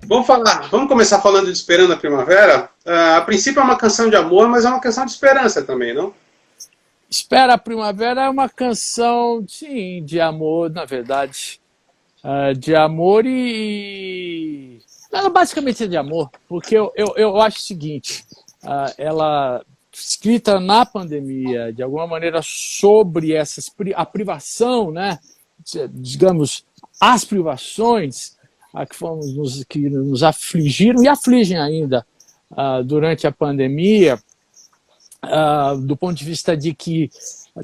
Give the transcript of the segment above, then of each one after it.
Vamos começar falando de Esperando a Primavera? A princípio é uma canção de amor, mas é uma canção de esperança também, não? Espera a Primavera é uma canção, sim, de amor, na verdade. De amor e... Ela basicamente é de amor, porque eu acho o seguinte, ela escrita na pandemia, de alguma maneira sobre a privação, né? Digamos, as privações que nos afligiram e afligem ainda durante a pandemia, do ponto de vista de que,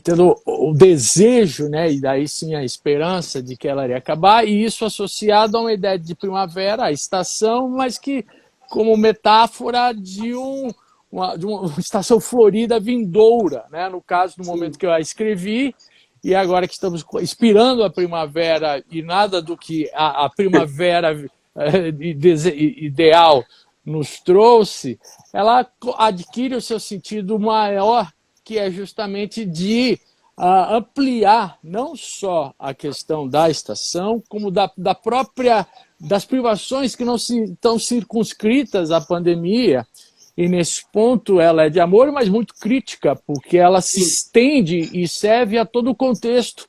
tendo o desejo, né, e daí sim a esperança de que ela iria acabar, e isso associado a uma ideia de primavera, a estação, mas que como metáfora de uma estação florida vindoura, né, no caso, no momento que eu a escrevi, e agora que estamos inspirando a primavera, e nada do que a primavera ideal nos trouxe, ela adquire o seu sentido maior, que é justamente de ampliar não só a questão da estação, como das privações que não estão circunscritas à pandemia. E nesse ponto ela é de amor, mas muito crítica, porque ela se estende e serve a todo o contexto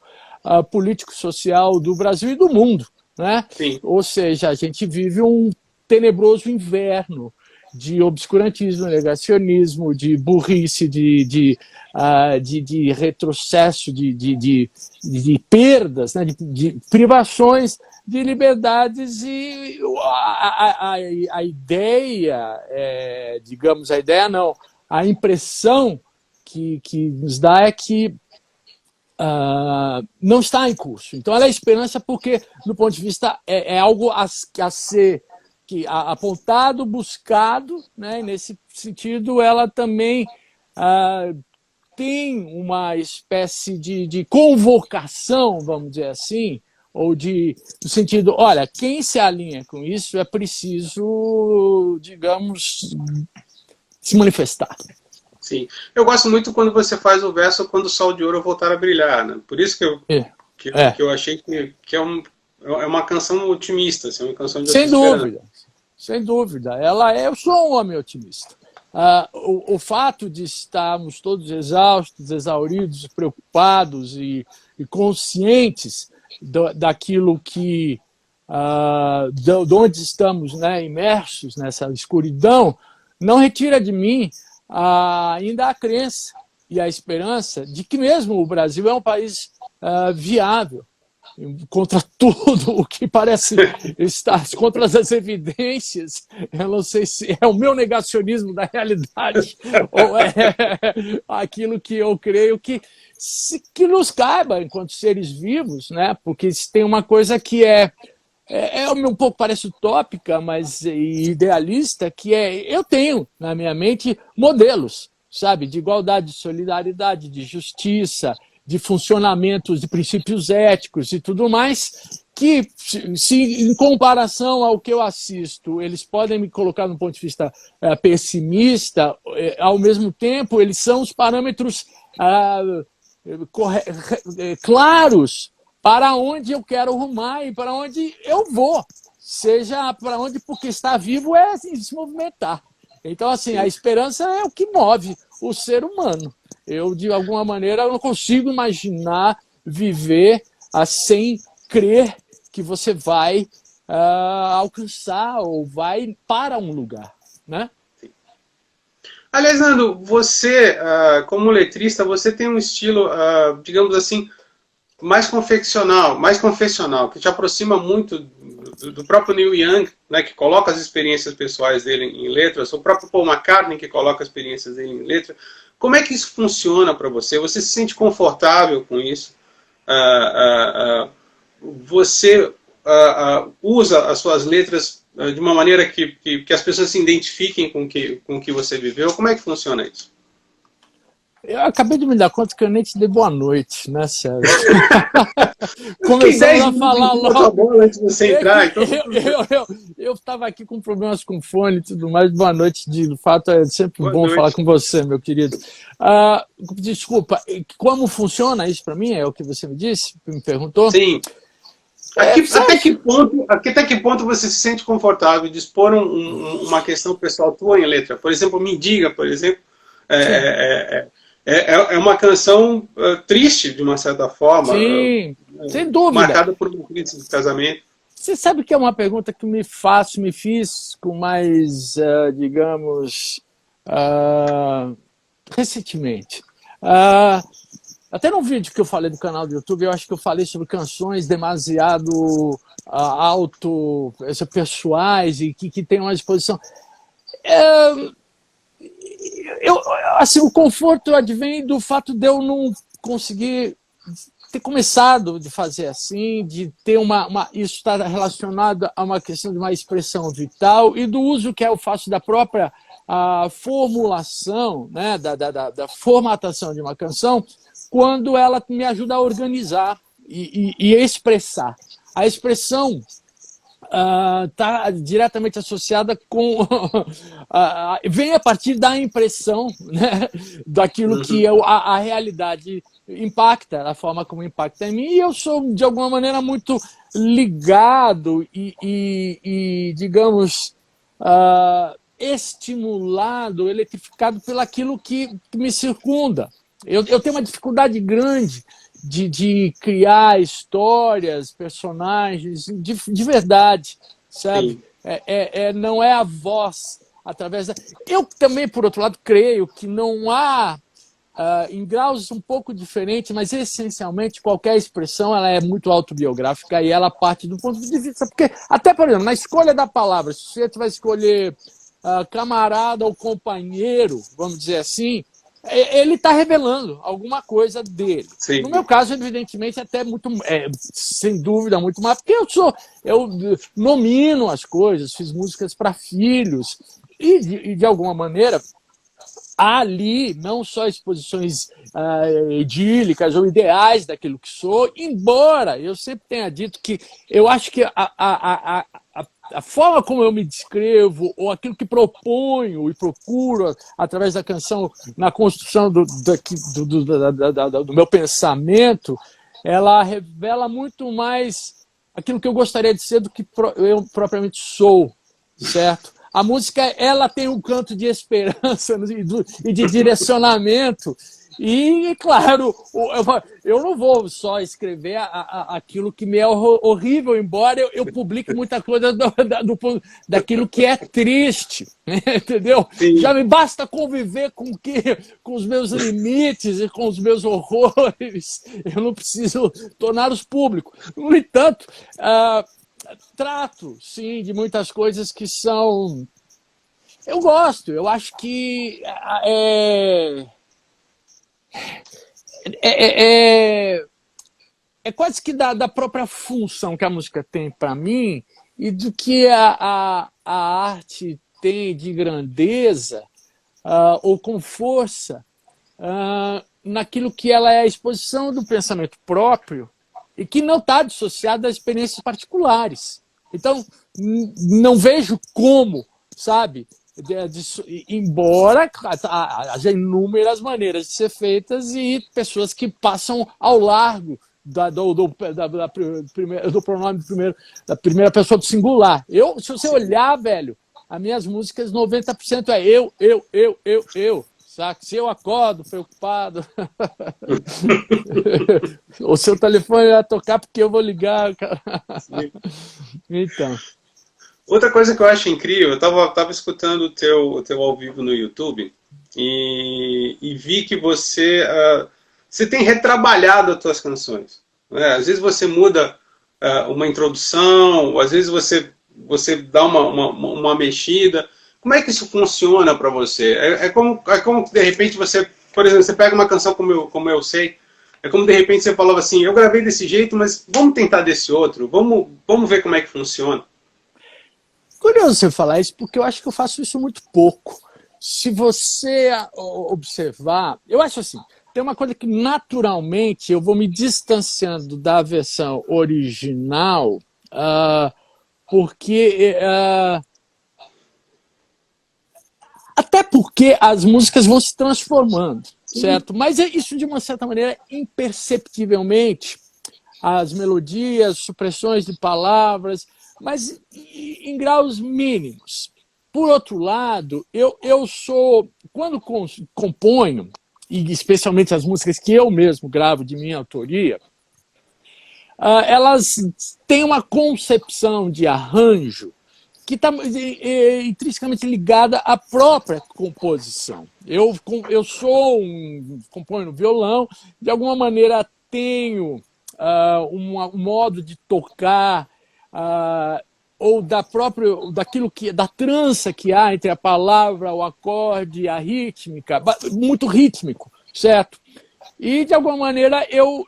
político-social do Brasil e do mundo, né? Sim. Ou seja, a gente vive um tenebroso inverno de obscurantismo, negacionismo, de burrice, de retrocesso, de perdas, né? de privações de liberdades, e a ideia, digamos, a ideia não, a impressão que nos dá é que não está em curso. Então ela é esperança porque, do ponto de vista, é algo a ser apontado, buscado, né? E nesse sentido ela também tem uma espécie de convocação, vamos dizer assim, ou no sentido, olha, quem se alinha com isso é preciso, digamos, se manifestar. Sim. Eu gosto muito quando você faz o verso quando o sol de ouro voltar a brilhar, né? Por isso que eu achei que é uma canção otimista, assim, uma canção de Sem esperança. dúvida, sem dúvida. Eu sou um homem otimista. O fato de estarmos todos exaustos, exauridos, preocupados e conscientes daquilo que de onde estamos, né, imersos nessa escuridão, não retira de mim ainda a crença e a esperança de que mesmo o Brasil é um país viável, contra tudo o que parece estar, contra as evidências. Eu não sei se é o meu negacionismo da realidade ou é aquilo que eu creio que nos caiba enquanto seres vivos, né? Porque tem uma coisa que um pouco parece utópica, mas idealista, que eu tenho na minha mente modelos, sabe, de igualdade, de solidariedade, de justiça, de funcionamentos, de princípios éticos e tudo mais, que, se em comparação ao que eu assisto, eles podem me colocar num ponto de vista pessimista, ao mesmo tempo, eles são os parâmetros claros para onde eu quero rumar e para onde eu vou, seja para onde, porque estar vivo é assim, se movimentar. Então, assim, a esperança é o que move o ser humano. Eu, de alguma maneira, não consigo imaginar viver sem crer que você vai alcançar ou vai para um lugar, né? Aliás, Nando, você, como letrista, você tem um estilo, digamos assim, mais confessional, que te aproxima muito do próprio Neil Young, né, que coloca as experiências pessoais dele em letras, o próprio Paul McCartney, que coloca as experiências dele em letras. Como é que isso funciona para você? Você se sente confortável com isso? Você usa as suas letras de uma maneira que as pessoas se identifiquem com o que você viveu? Como é que funciona isso? Eu acabei de me dar conta que eu nem te dei boa noite, né, Sérgio? Começamos a falar logo. Antes de você entrar, então... Eu estava aqui com problemas com fone e tudo mais. Boa noite, de fato, é sempre Boa bom noite. falar com você, meu querido. Desculpa, como funciona isso para mim? É o que você me disse? Me perguntou? Sim. Até que ponto você se sente confortável de expor uma questão pessoal tua em letra? Por exemplo, Me Diga, por exemplo, é uma canção triste, de uma certa forma, Sim, sem dúvida. marcada por uma crise de casamento. Você sabe que é uma pergunta que me fiz com mais, digamos, recentemente. Até num vídeo que eu falei no canal do YouTube, eu acho que eu falei sobre canções demasiado pessoais e que tem uma exposição. Assim, o conforto advém do fato de eu não conseguir ter começado de fazer assim, de ter isso está relacionado a uma questão de uma expressão vital e do uso que eu faço da própria formulação, né, da formatação de uma canção, quando ela me ajuda a organizar e expressar. A expressão está diretamente associada com vem a partir da impressão, né, daquilo que a realidade impacta, a forma como impacta em mim, e eu sou de alguma maneira muito ligado e digamos estimulado, eletrificado pelaquilo que me circunda. Eu tenho uma dificuldade grande de criar histórias, personagens de verdade, sabe? Não é a voz através da... Eu também, por outro lado, creio que não há, em graus um pouco diferentes, mas essencialmente qualquer expressão ela é muito autobiográfica e ela parte do ponto de vista... Porque, até, por exemplo, na escolha da palavra, se você vai escolher camarada ou companheiro, vamos dizer assim, ele está revelando alguma coisa dele. Sim. No meu caso, evidentemente, até muito, sem dúvida, muito mais, porque eu nomino as coisas, fiz músicas para filhos, e de alguma maneira, há ali não só exposições idílicas ou ideais daquilo que sou, embora eu sempre tenha dito que eu acho que a forma como eu me descrevo, ou aquilo que proponho e procuro através da canção na construção do meu pensamento, ela revela muito mais aquilo que eu gostaria de ser do que eu propriamente sou, certo? A música ela tem um canto de esperança e de direcionamento. E, claro, eu não vou só escrever aquilo que me é horrível, embora eu publique muita coisa daquilo que é triste, entendeu? Sim. Já me basta conviver com os meus limites e com os meus horrores. Eu não preciso torná-los públicos. No entanto, trato, sim, de muitas coisas que são... Eu gosto, eu acho que é quase que da própria função que a música tem para mim e do que a arte tem de grandeza ou com força naquilo que ela é a exposição do pensamento próprio e que não está dissociada a experiências particulares. Então, não vejo como, sabe, embora haja inúmeras maneiras de ser feitas e pessoas que passam ao largo do pronome da primeira pessoa do singular. Se você olhar, velho, as minhas músicas, 90% é eu. Saca? Se eu acordo preocupado, o seu telefone vai tocar porque eu vou ligar. Cara. Então. Outra coisa que eu acho incrível, eu estava escutando o teu ao vivo no YouTube e vi que você tem retrabalhado as tuas canções. Né? Às vezes você muda uma introdução, às vezes você dá uma mexida. Como é que isso funciona para você? É como de repente você, por exemplo, você pega uma canção como eu sei, é como de repente você falava assim, eu gravei desse jeito, mas vamos tentar desse outro, vamos ver como é que funciona. Curioso você falar isso, porque eu acho que eu faço isso muito pouco. Se você observar, eu acho assim, tem uma coisa que naturalmente eu vou me distanciando da versão original, porque... até porque as músicas vão se transformando, certo? Mas isso, de uma certa maneira, imperceptivelmente, as melodias, supressões de palavras, mas em graus mínimos. Por outro lado, eu sou, quando componho, e especialmente as músicas que eu mesmo gravo de minha autoria, elas têm uma concepção de arranjo que está intrinsecamente ligada à própria composição. Eu componho no violão, de alguma maneira tenho um modo de tocar, ou da trança que há entre a palavra, o acorde, a rítmica, muito rítmico, certo? E, de alguma maneira, eu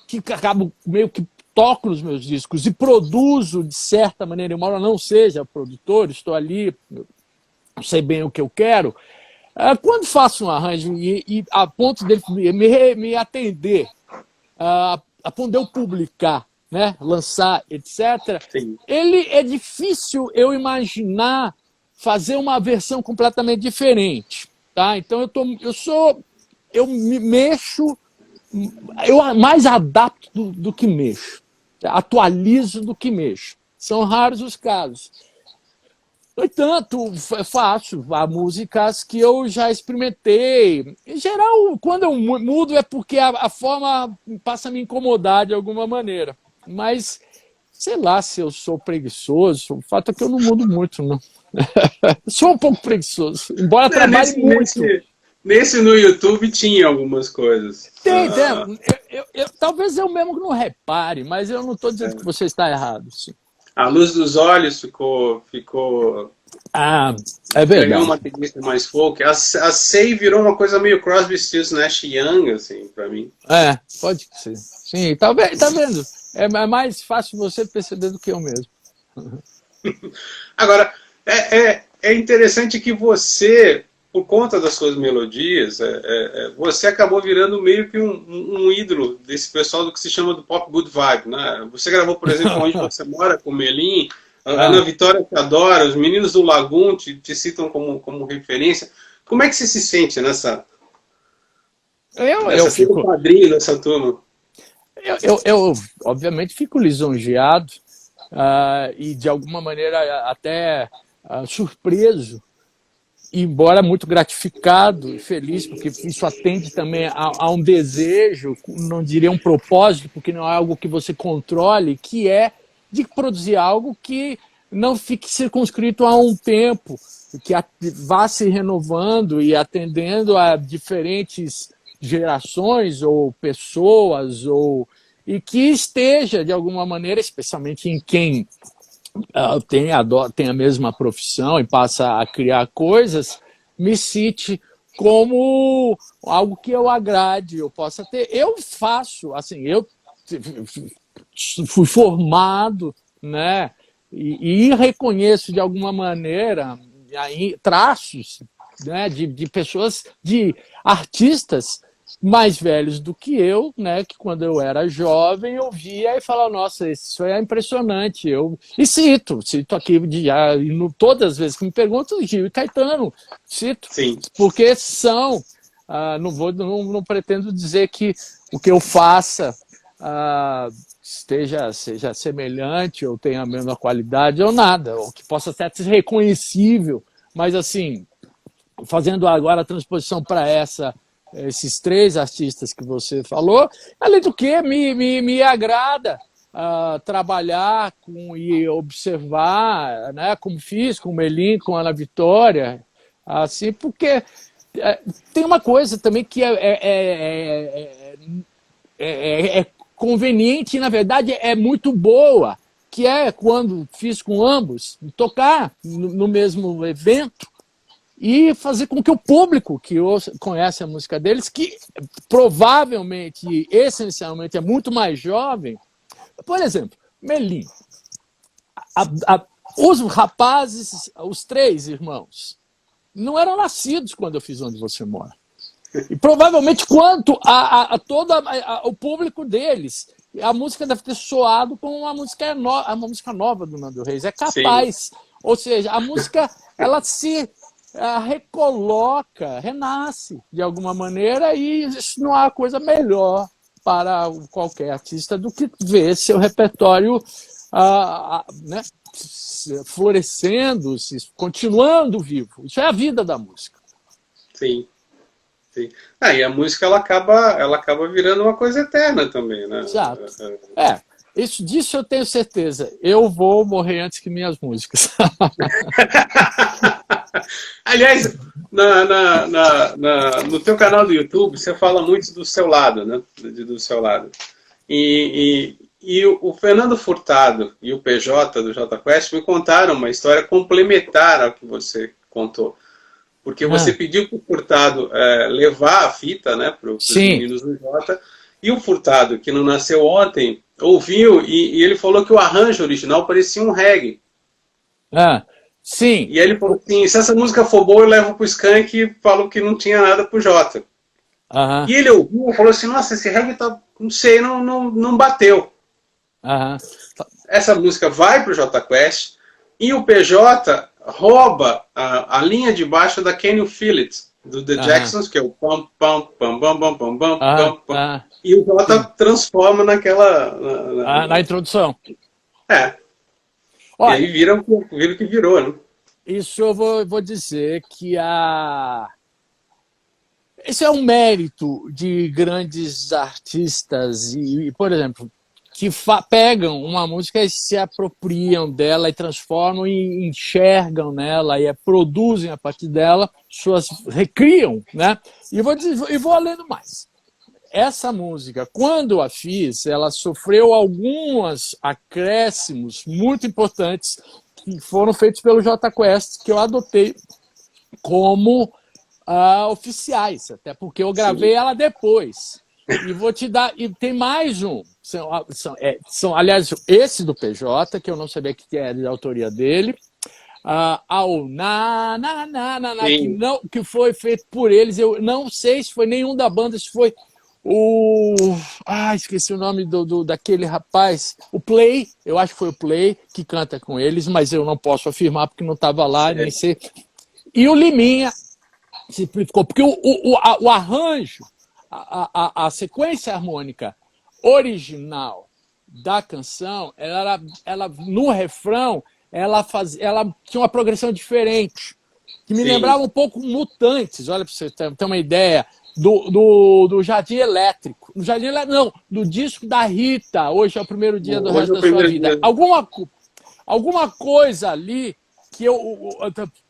que acabo meio que toco nos meus discos e produzo de certa maneira, embora não seja produtor, estou ali, não sei bem o que eu quero, quando faço um arranjo e a ponto dele me atender, a ponto de eu publicar, né, lançar, etc., Sim. ele é difícil eu imaginar fazer uma versão completamente diferente. Tá? Então eu me mexo, eu mais adapto do que mexo, atualizo do que mexo. São raros os casos. No entanto, faço músicas que eu já experimentei. Em geral, quando eu mudo é porque a forma passa a me incomodar de alguma maneira. Mas, sei lá se eu sou preguiçoso, o fato é que eu não mudo muito, não. Sou um pouco preguiçoso, embora trabalhe muito. Nesse no YouTube tinha algumas coisas. Tem. Talvez eu mesmo não repare, mas eu não estou dizendo que você está errado. Sim. A Luz dos Olhos ficou é verdade. Ganhou uma tendência mais folk. A Say virou uma coisa meio Crosby, Stills, Nash Young, assim, pra mim. Pode ser. Sim, talvez, tá vendo? É mais fácil você perceber do que eu mesmo. Agora, é interessante que você, por conta das suas melodias, você acabou virando meio que um ídolo desse pessoal do que se chama do pop good vibe, né? Você gravou, por exemplo, Onde Você Mora, com Melim, a Ana Vitória te adora, os meninos do Lagoon te citam como referência. Como é que você se sente nessa fico padrinho dessa turma? Eu obviamente fico lisonjeado e de alguma maneira até surpreso, embora muito gratificado e feliz, porque isso atende também a um desejo, não diria um propósito, porque não é algo que você controle, que é de produzir algo que não fique circunscrito a um tempo, que vá se renovando e atendendo a diferentes gerações ou pessoas, e que esteja, de alguma maneira, especialmente em quem tem a mesma profissão e passa a criar coisas, me cite como algo que eu agrade, eu possa ter. Eu faço, assim, eu fui formado, né, e reconheço de alguma maneira traços, né, de pessoas, de artistas mais velhos do que eu, né, que quando eu era jovem eu via e falava, nossa, isso é impressionante. E cito aqui, todas as vezes que me perguntam, Gil e Caetano, cito. Sim. Porque são, não pretendo dizer que o que eu faça seja semelhante ou tenha a mesma qualidade ou nada, ou que possa até ser reconhecível, mas assim, fazendo agora a transposição para esses três artistas que você falou, além do que me agrada trabalhar e observar, né, como fiz com o Melim, com a Ana Vitória, assim, porque tem uma coisa também que é conveniente e, na verdade, é muito boa, que é quando fiz com ambos, tocar no mesmo evento e fazer com que o público que conhece a música deles, que provavelmente, essencialmente, é muito mais jovem. Por exemplo, Melim. Os rapazes, os três irmãos, não eram nascidos quando eu fiz Onde Você Mora. E provavelmente, quanto a todo o público deles, a música deve ter soado como uma música nova do Nando Reis. É capaz. Sim. Ou seja, a música ela se recoloca, renasce de alguma maneira, e isso não há coisa melhor para qualquer artista do que ver seu repertório né, florescendo, continuando vivo. Isso é a vida da música. Sim. Sim. E a música ela acaba virando uma coisa eterna também, né? Exato. Disso eu tenho certeza. Eu vou morrer antes que minhas músicas. Aliás, no teu canal do YouTube, você fala muito do seu lado, né? Do seu lado. E o Fernando Furtado e o PJ do Jota Quest me contaram uma história complementar ao que você contou. Porque você pediu para o Furtado levar a fita, né, para os meninos do Jota, e o Furtado, que não nasceu ontem, ouviu e ele falou que o arranjo original parecia um reggae. Sim. E aí ele falou assim, se essa música for boa, eu levo para o Skank e falo que não tinha nada para o Jota. E ele ouviu e falou assim, nossa, esse reggae tá, não sei, não bateu. Essa música vai para o Jota Quest e o PJ rouba a linha de baixo da Can You Feel It, do The Jacksons, que é o pam, pam, pam, pam, pam, pam, pam, pam, pam. E o Jota transforma naquela... Na introdução. Olha, e aí vira o que virou, né? Isso eu vou dizer que esse é um mérito de grandes artistas e por exemplo, que pegam uma música e se apropriam dela e transformam e enxergam nela e produzem a partir dela, recriam, né? E vou além mais. Essa música, quando a fiz, ela sofreu alguns acréscimos muito importantes que foram feitos pelo Jota Quest, que eu adotei como oficiais, até porque eu gravei ela depois. E vou te dar. E tem mais um. Aliás, esse do PJ, que eu não sabia que era de autoria dele. Ao que foi feito por eles. Eu não sei se foi nenhum da banda, se foi esqueci o nome daquele rapaz. O Play, eu acho que foi o Play que canta com eles, mas eu não posso afirmar porque não estava lá, nem sei. E o Liminha simplificou, porque o arranjo. A sequência harmônica original da canção, ela no refrão, ela tinha uma progressão diferente, que me lembrava um pouco Mutantes, olha para você ter uma ideia, do Jardim Elétrico. No Jardim Elétrico, não, do disco da Rita, Hoje é o Primeiro Dia do Resto da Sua Vida. Alguma coisa ali que eu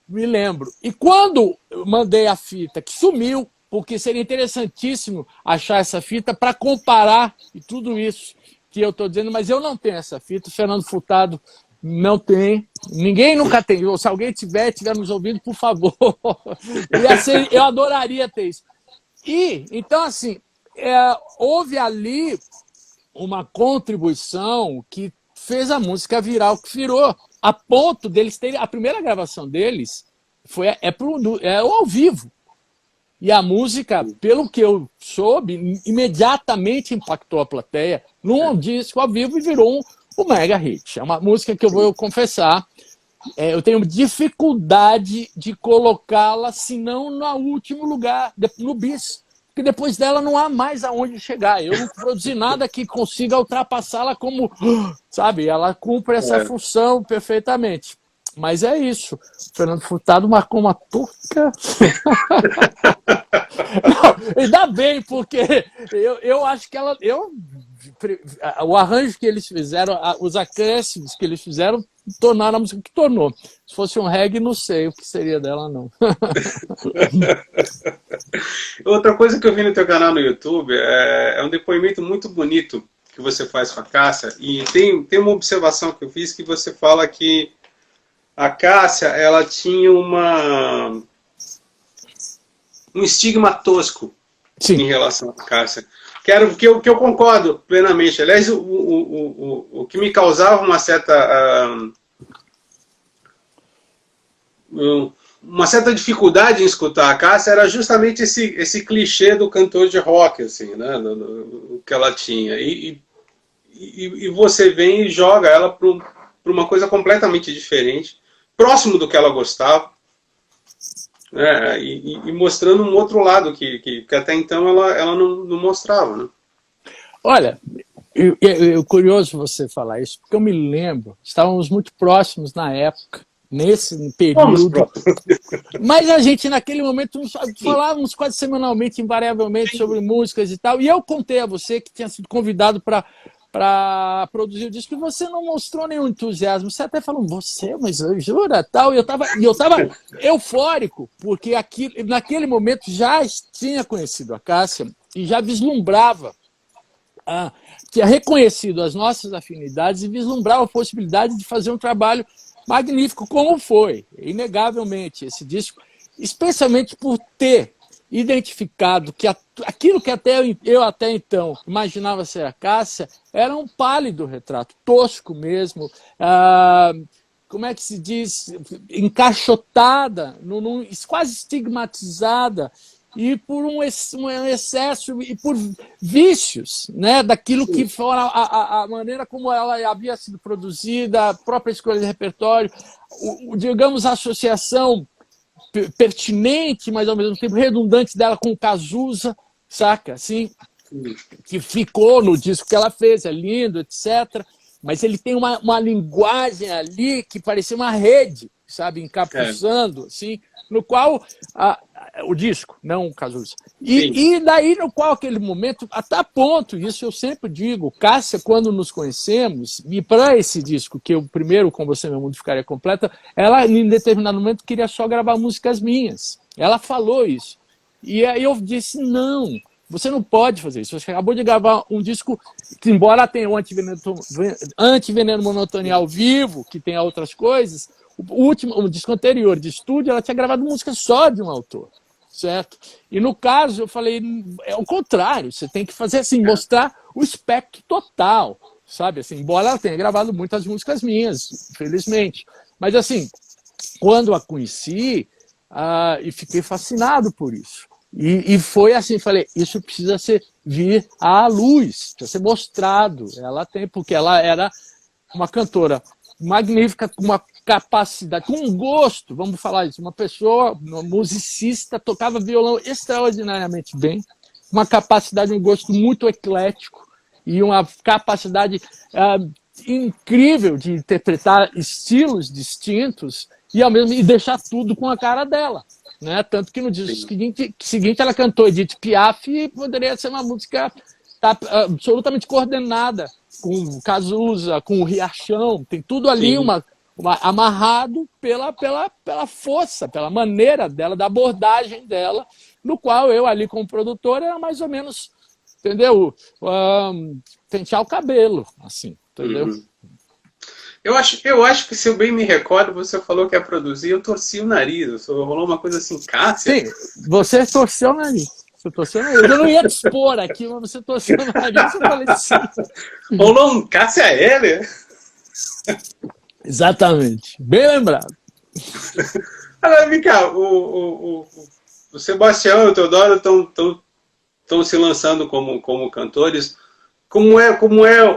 me lembro. E quando eu mandei a fita, que sumiu, porque seria interessantíssimo achar essa fita para comparar e tudo isso que eu estou dizendo, mas eu não tenho essa fita, o Fernando Furtado não tem, ninguém nunca tem. Se alguém estiver nos ouvindo, por favor. Eu adoraria ter isso. Então, assim, houve ali uma contribuição que fez a música virar o que virou, a ponto deles terem... A primeira gravação deles é ao vivo. E a música, pelo que eu soube, imediatamente impactou a plateia num disco ao vivo e virou um mega hit. É uma música que eu vou confessar, eu tenho dificuldade de colocá-la, se não no último lugar, no bis. Porque depois dela não há mais aonde chegar. Eu não produzi nada que consiga ultrapassá-la como, sabe, ela cumpre essa função perfeitamente. Mas é isso. O Fernando Furtado marcou uma touca. Não, ainda bem, porque eu acho que o arranjo que eles fizeram, os acréscimos que eles fizeram, tornaram a música que tornou. Se fosse um reggae, não sei o que seria dela, não. Outra coisa que eu vi no teu canal no YouTube é um depoimento muito bonito que você faz com a Cássia. E tem uma observação que eu fiz que você fala que a Cássia, ela tinha um estigma tosco em relação à Cássia. Que eu concordo plenamente. Aliás, o que me causava uma certa dificuldade em escutar a Cássia era justamente esse clichê do cantor de rock, assim, né? Que ela tinha. E você vem e joga ela para uma coisa completamente diferente, próximo do que ela gostava, e mostrando um outro lado que até então ela não mostrava, né? Olha, curioso você falar isso, porque eu me lembro, estávamos muito próximos na época, nesse Vamos, período, pronto. mas a gente, naquele momento, falávamos quase semanalmente, invariavelmente, sobre músicas e tal, e eu contei a você que tinha sido convidado para produzir o disco, e você não mostrou nenhum entusiasmo. Você até falou, você, mas jura? Tal. E eu tava eufórico, porque naquele momento já tinha conhecido a Cássia e já vislumbrava, tinha reconhecido as nossas afinidades e vislumbrava a possibilidade de fazer um trabalho magnífico, como foi, inegavelmente, esse disco, especialmente por ter identificado que aquilo que eu até então imaginava ser a Cássia era um pálido retrato, tosco mesmo, como é que se diz, encaixotada, quase estigmatizada, e por um excesso e por vícios, né, daquilo que foi a maneira como ela havia sido produzida, a própria escolha de repertório, digamos, a associação pertinente, mas ao mesmo tempo redundante dela com o Cazuza, saca? Assim, que ficou no disco que ela fez, é lindo, etc. Mas ele tem uma linguagem ali que parecia uma rede, sabe, encapuçando, assim, no qual o disco, não o Cazuza. E daí, no qual aquele momento, até a ponto, isso eu sempre digo, Cássia, quando nos conhecemos, e para esse disco, que o primeiro, Com Você Meu Mundo Ficaria Completa, ela, em determinado momento, queria só gravar músicas minhas. Ela falou isso. E aí eu disse, não, você não pode fazer isso. Você acabou de gravar um disco que, embora tenha o Antiveneno Monotonia ao vivo, que tenha outras coisas, o disco anterior de estúdio, ela tinha gravado música só de um autor, certo? E no caso, eu falei, é o contrário, você tem que fazer assim, mostrar o espectro total, sabe? Assim, embora ela tenha gravado muitas músicas minhas, infelizmente. Mas assim, quando a conheci, e fiquei fascinado por isso. E foi assim, falei, isso precisa vir à luz, precisa ser mostrado. Ela tem, porque ela era uma cantora magnífica, com uma capacidade, com um gosto, vamos falar isso, uma pessoa, uma musicista, tocava violão extraordinariamente bem, uma capacidade, um gosto muito eclético e uma capacidade incrível de interpretar estilos distintos e deixar tudo com a cara dela. Né? Tanto que no disco seguinte ela cantou Edith Piaf e poderia ser uma música absolutamente coordenada com o Cazuza, com o Riachão, tem tudo ali amarrado pela força, pela maneira dela, da abordagem dela, no qual eu ali como produtor era mais ou menos, entendeu? Pentear o cabelo, assim, entendeu? Uhum. Eu acho que, se eu bem me recordo, você falou que ia produzir, eu torci o nariz, rolou uma coisa assim, Cássia. Sim, você torceu o nariz. Você torceu o nariz. Eu não ia te expor aqui, mas você torceu o nariz, eu falei sim. Rolou um Cássia Eller? Exatamente, bem lembrado. Agora, vem cá, o Sebastião e o Teodoro estão se lançando como cantores. Como é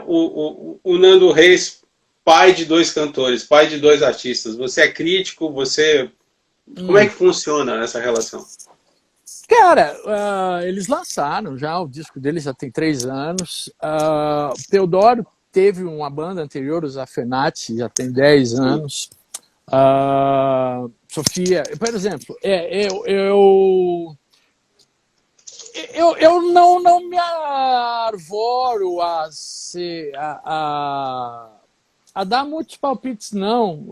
o Nando Reis, pai de dois cantores, pai de dois artistas? Você é crítico? Como é que funciona essa relação? Cara, eles lançaram já, o disco deles já tem 3 anos. O Teodoro teve uma banda anterior, os Afenati, já tem 10 anos. Sofia, por exemplo, eu não me arvoro a dar muitos palpites, não.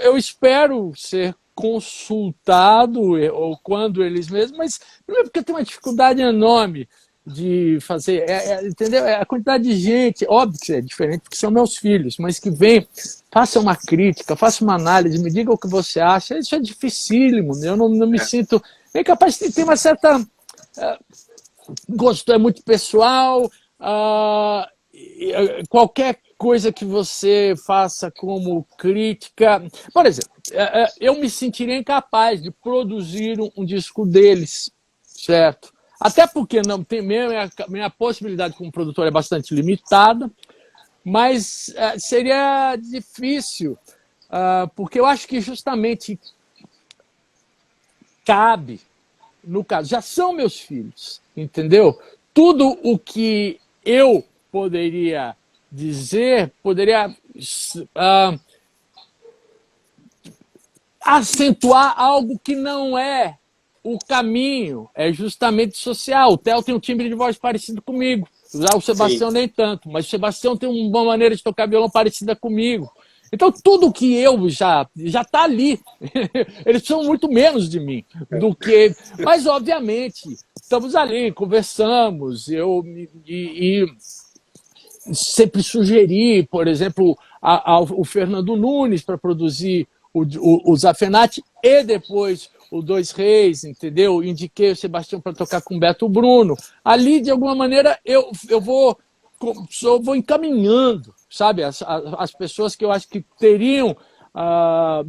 Eu espero ser consultado, ou quando eles mesmos, mas primeiro porque tem uma dificuldade enorme de fazer, entendeu? A quantidade de gente, óbvio que é diferente, porque são meus filhos, mas que vem, faça uma crítica, faça uma análise, me diga o que você acha, isso é dificílimo, eu não me sinto nem capaz de ter uma certa... gosto é muito pessoal, qualquer coisa que você faça como crítica... Por exemplo, eu me sentiria incapaz de produzir um disco deles, certo? Até porque não tem minha possibilidade como produtor é bastante limitada, mas seria difícil, porque eu acho que justamente cabe, no caso, já são meus filhos, entendeu? Tudo o que eu poderia dizer, acentuar algo que não é o caminho, é justamente social. O Theo tem um timbre de voz parecido comigo. Já o Sebastião Sim. nem tanto, mas o Sebastião tem uma maneira de tocar violão parecida comigo. Então, tudo que eu já está ali. Eles são muito menos de mim do que. Mas, obviamente, estamos ali, conversamos, e sempre sugeri, por exemplo, o Fernando Nunes para produzir o Zafenati e depois o Dois Reis, entendeu? Indiquei o Sebastião para tocar com o Beto Bruno. Ali, de alguma maneira, eu vou encaminhando, sabe, as pessoas que eu acho que teriam,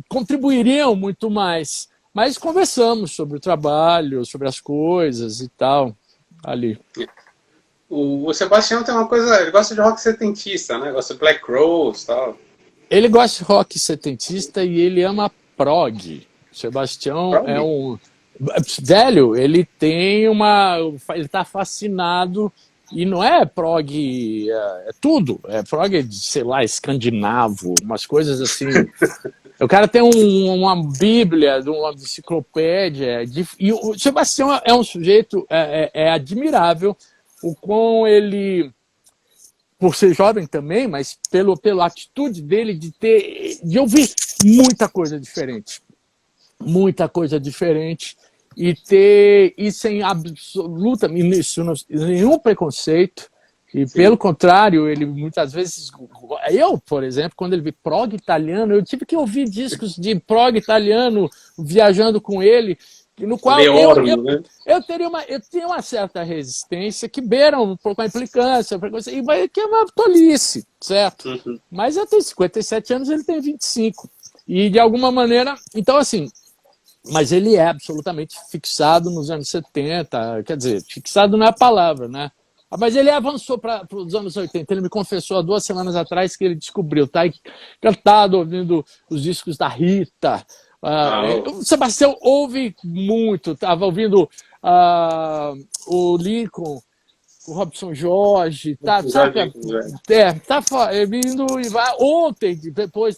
contribuiriam muito mais. Mas conversamos sobre o trabalho, sobre as coisas e tal, ali. O Sebastião tem uma coisa, ele gosta de rock setentista, né? Gosta de Black Crowes e tal. Ele gosta de rock setentista e ele ama prog. O Sebastião Prog? é um velho, ele tem ele está fascinado, e não é prog, é tudo, é prog, sei lá, escandinavo, umas coisas assim. O cara tem uma bíblia, uma enciclopédia, e o Sebastião é um sujeito, é admirável o quão ele, por ser jovem também, mas pela atitude dele de ouvir muita coisa diferente, e sem absoluta nenhum preconceito. E sim, pelo contrário, ele muitas vezes, eu, por exemplo, quando ele vi prog italiano, eu tive que ouvir discos de prog italiano viajando com ele, no qual eu tenho uma certa resistência que beira um pouco a implicância, que é uma tolice, certo? Uhum. Mas eu tenho 57 anos, ele tem 25. E de alguma maneira, então assim, mas ele é absolutamente fixado nos anos 70, quer dizer, fixado não é a palavra, né? Mas ele avançou para os anos 80. Ele me confessou há 2 semanas atrás que ele descobriu, tá encantado ouvindo os discos da Rita. O Sebastião ouve muito, estava ouvindo o Lincoln, o Robson Jorge, tá vindo e vai ontem, depois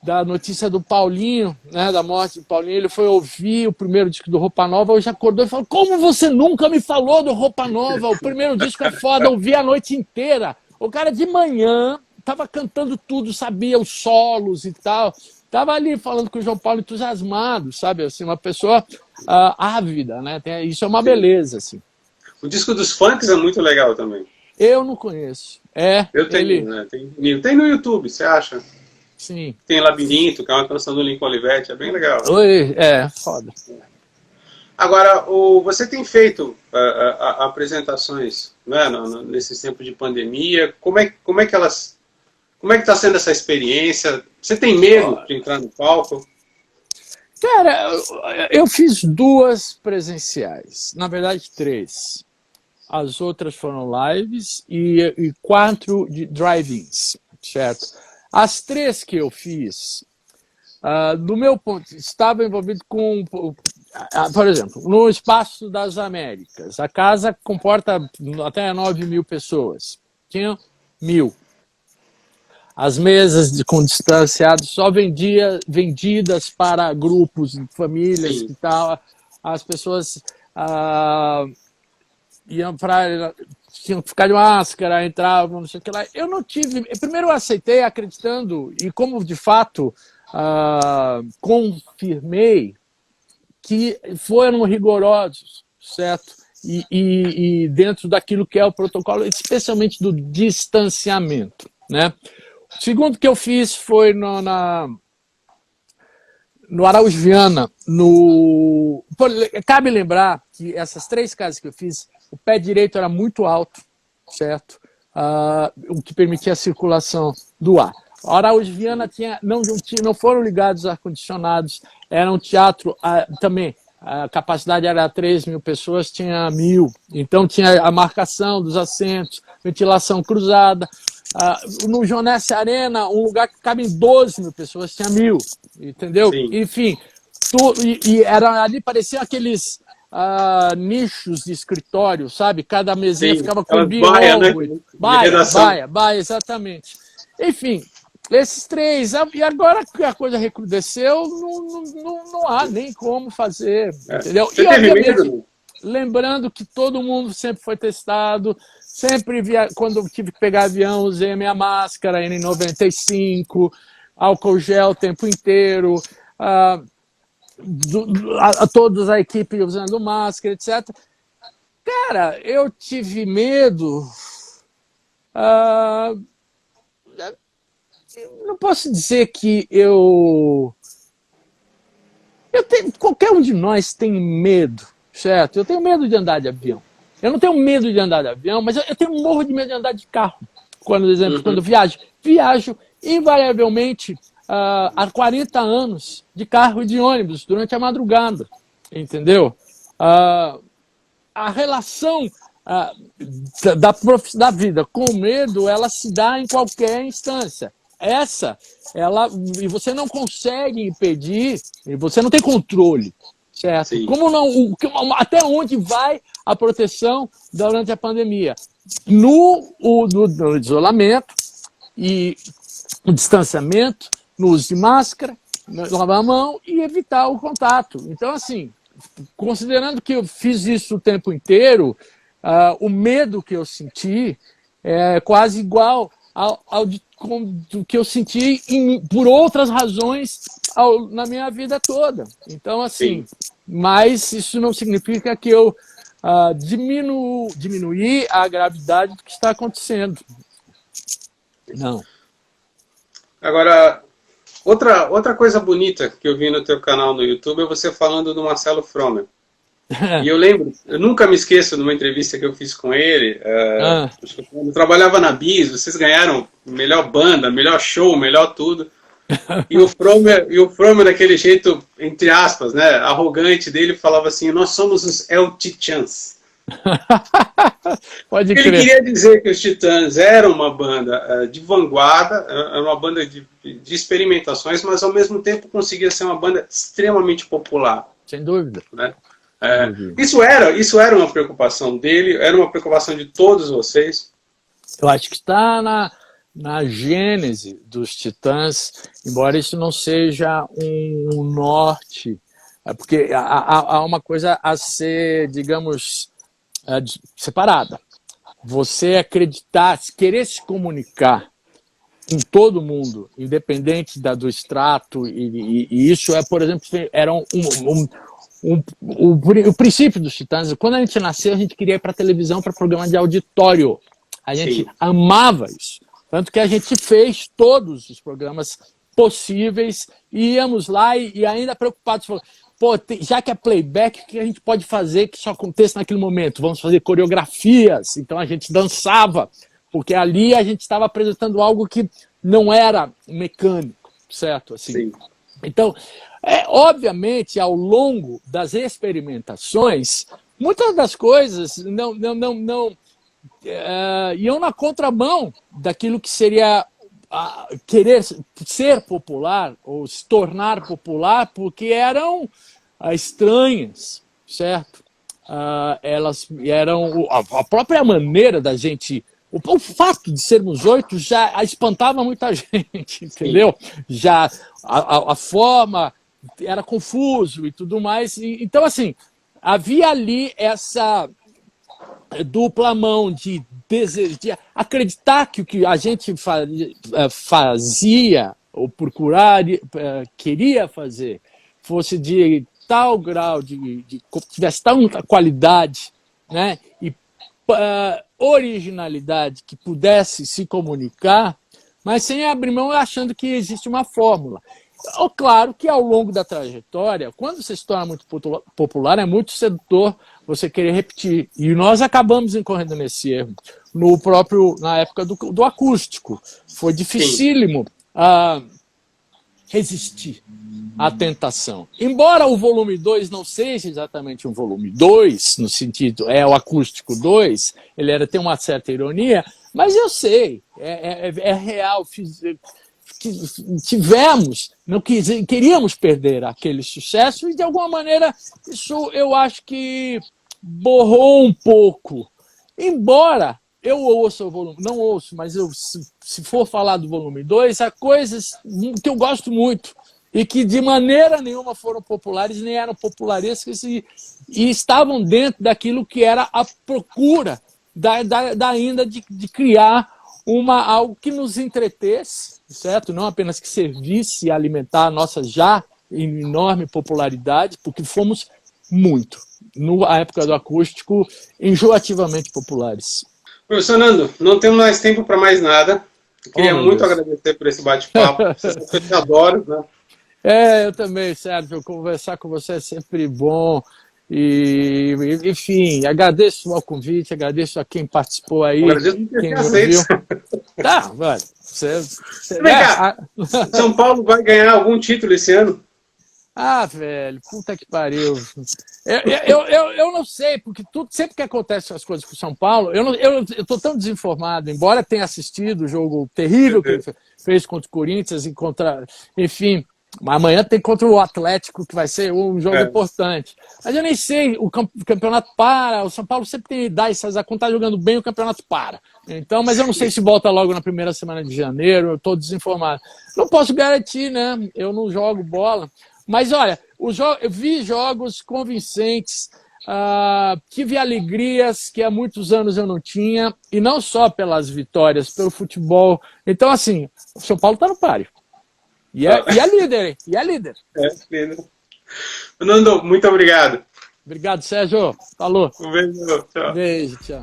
da notícia do Paulinho, né, da morte do Paulinho, ele foi ouvir o primeiro disco do Roupa Nova, hoje acordou e falou: como você nunca me falou do Roupa Nova? O primeiro disco é foda, ouvi a noite inteira. O cara de manhã estava cantando tudo, sabia os solos e tal, estava ali falando com o João Paulo entusiasmado, sabe, assim, uma pessoa ávida, né, isso é uma beleza, assim. O disco dos funks é muito legal também. Eu não conheço. Eu tenho, né? Tem no YouTube, você acha? Sim. Tem Labirinto, que é uma canção do Lincoln Olivetti, é bem legal. Foda. Agora, você tem feito apresentações, né, nesses tempos de pandemia. Como é que está sendo essa experiência? Você tem medo de entrar no palco? Cara, eu fiz 2 presenciais, na verdade 3. As outras foram lives e 4 de drive-ins, certo? As 3 que eu fiz, do meu ponto, estava envolvido com, por exemplo, no Espaço das Américas. A casa comporta até 9.000 pessoas. Tinha 1.000. As mesas com distanciados só vendidas para grupos, famílias e tal. As pessoas tinham que ficar de máscara, entravam, não sei o que lá. Eu não tive. Primeiro eu aceitei acreditando, e como de fato confirmei que foram rigorosos, certo? E dentro daquilo que é o protocolo, especialmente do distanciamento, né? O segundo que eu fiz foi no Araújo Viana. Cabe lembrar que essas 3 casas que eu fiz, o pé direito era muito alto, certo? O que permitia a circulação do ar. O Araújo Viana não foram ligados ar-condicionados, era um teatro também. A capacidade era 3.000 pessoas, tinha 1.000. Então tinha a marcação dos assentos, ventilação cruzada. No Jonessi Arena, um lugar que cabe em 12.000 pessoas, tinha 1.000, entendeu? Sim. Enfim, ali pareciam aqueles nichos de escritório, sabe? Cada mesinha Sim, ficava com aquelas um biólogo. baia, né? De redação. Baia, exatamente. Enfim, esses três. E agora que a coisa recrudesceu, não há nem como fazer, entendeu? Você E, teve obviamente, medo? lembrando que todo mundo sempre foi testado, sempre quando eu tive que pegar avião, usei a minha máscara N95, álcool gel o tempo inteiro, todos a equipe usando máscara, etc. Cara, eu tive medo. Não posso dizer que qualquer um de nós tem medo, certo? Eu tenho medo de andar de avião. Eu não tenho medo de andar de avião, mas eu tenho morro de medo de andar de carro. Por exemplo, quando eu viajo invariavelmente há 40 anos de carro e de ônibus durante a madrugada, entendeu? A relação da vida com o medo, ela se dá em qualquer instância. E você não consegue impedir, e você não tem controle, certo? Sim. Até onde vai a proteção durante a pandemia? No isolamento e o distanciamento, no uso de máscara, lavar a mão e evitar o contato. Então, assim, considerando que eu fiz isso o tempo inteiro, o medo que eu senti é quase igual ao que eu senti por outras razões na minha vida toda. Então, assim, mas isso não significa que eu diminuir a gravidade do que está acontecendo. Não. Agora, outra coisa bonita que eu vi no teu canal no YouTube é você falando do Marcelo Fromer. E eu nunca me esqueço de uma entrevista que eu fiz com ele. Eu trabalhava na Bis, vocês ganharam melhor banda, melhor show, melhor tudo. E o Fromer daquele jeito, entre aspas, né, arrogante dele, falava assim: nós somos os El Titãs. Pode Ele crer. queria dizer que os Titãs eram uma banda de vanguarda, era uma banda de experimentações, mas ao mesmo tempo conseguia ser uma banda extremamente popular. Sem dúvida. Né? Isso era uma preocupação dele, era uma preocupação de todos vocês? Eu acho que está na gênese dos Titãs, embora isso não seja um norte, porque há uma coisa a ser, digamos, separada. Você acreditar, querer se comunicar com todo mundo, independente do extrato, e isso por exemplo, era o princípio dos Titãs. Quando a gente nasceu, a gente queria ir para a televisão, para programa de auditório. A gente amava isso. Tanto que a gente fez todos os programas possíveis, íamos lá e ainda preocupados, já que é playback, o que a gente pode fazer que só aconteça naquele momento? Vamos fazer coreografias. Então a gente dançava, porque ali a gente estava apresentando algo que não era mecânico, certo? Assim. Sim. Então, obviamente, ao longo das experimentações, muitas das coisas iam na contramão daquilo que seria querer ser popular ou se tornar popular, porque eram estranhas, certo? Elas eram a própria maneira da gente. O fato de sermos 8 já espantava muita gente, entendeu? Já a forma era confuso e tudo mais. Então, assim, havia ali essa dupla mão de acreditar que o que a gente fazia ou queria fazer fosse de tal grau, tivesse tanta qualidade, né? E originalidade que pudesse se comunicar, mas sem abrir mão achando que existe uma fórmula. Claro que ao longo da trajetória, quando você se torna muito popular, é muito sedutor você querer repetir. E nós acabamos incorrendo nesse erro. Na época do acústico. Foi dificílimo resistir à tentação. Embora o volume 2 não seja exatamente um volume 2, no sentido, o acústico 2, ele tem uma certa ironia, mas eu sei, é real. tivemos, não queríamos perder aquele sucesso, e de alguma maneira isso eu acho que borrou um pouco. Embora eu ouça o volume, não ouço, mas se for falar do volume 2, há coisas que eu gosto muito e que de maneira nenhuma foram populares, nem eram popularescas e estavam dentro daquilo que era a procura ainda de criar algo que nos entretesse, certo? Não apenas que servisse a alimentar a nossa já enorme popularidade, porque fomos muito, na época do acústico, enjoativamente populares. Professor Nando, não temos mais tempo para mais nada. Eu queria muito agradecer por esse bate-papo. Eu te adoro, né? Eu também, Sérgio. Conversar com você é sempre bom. E, enfim, agradeço ao convite, agradeço a quem participou aí. Agradeço quem ouviu. Tá, velho. Vem cá, São Paulo vai ganhar algum título esse ano? Velho, puta que pariu. Eu não sei, porque sempre que acontece as coisas com o São Paulo, eu tô tão desinformado, embora tenha assistido o jogo terrível que ele fez contra o Corinthians e enfim, amanhã tem contra o Atlético, que vai ser um jogo importante. Mas eu nem sei, o campeonato para, o São Paulo sempre dá essas, quando tá jogando bem, o campeonato para. Então, mas eu não sei se volta logo na primeira semana de janeiro, eu tô desinformado. Não posso garantir, né? Eu não jogo bola. Mas, olha, eu vi jogos convincentes, tive alegrias que há muitos anos eu não tinha, e não só pelas vitórias, pelo futebol. Então, assim, o São Paulo está no páreo. E é líder, hein? E é líder. Líder. Nando, muito obrigado. Obrigado, Sérgio. Falou. Um beijo. Tchau. Beijo, tchau.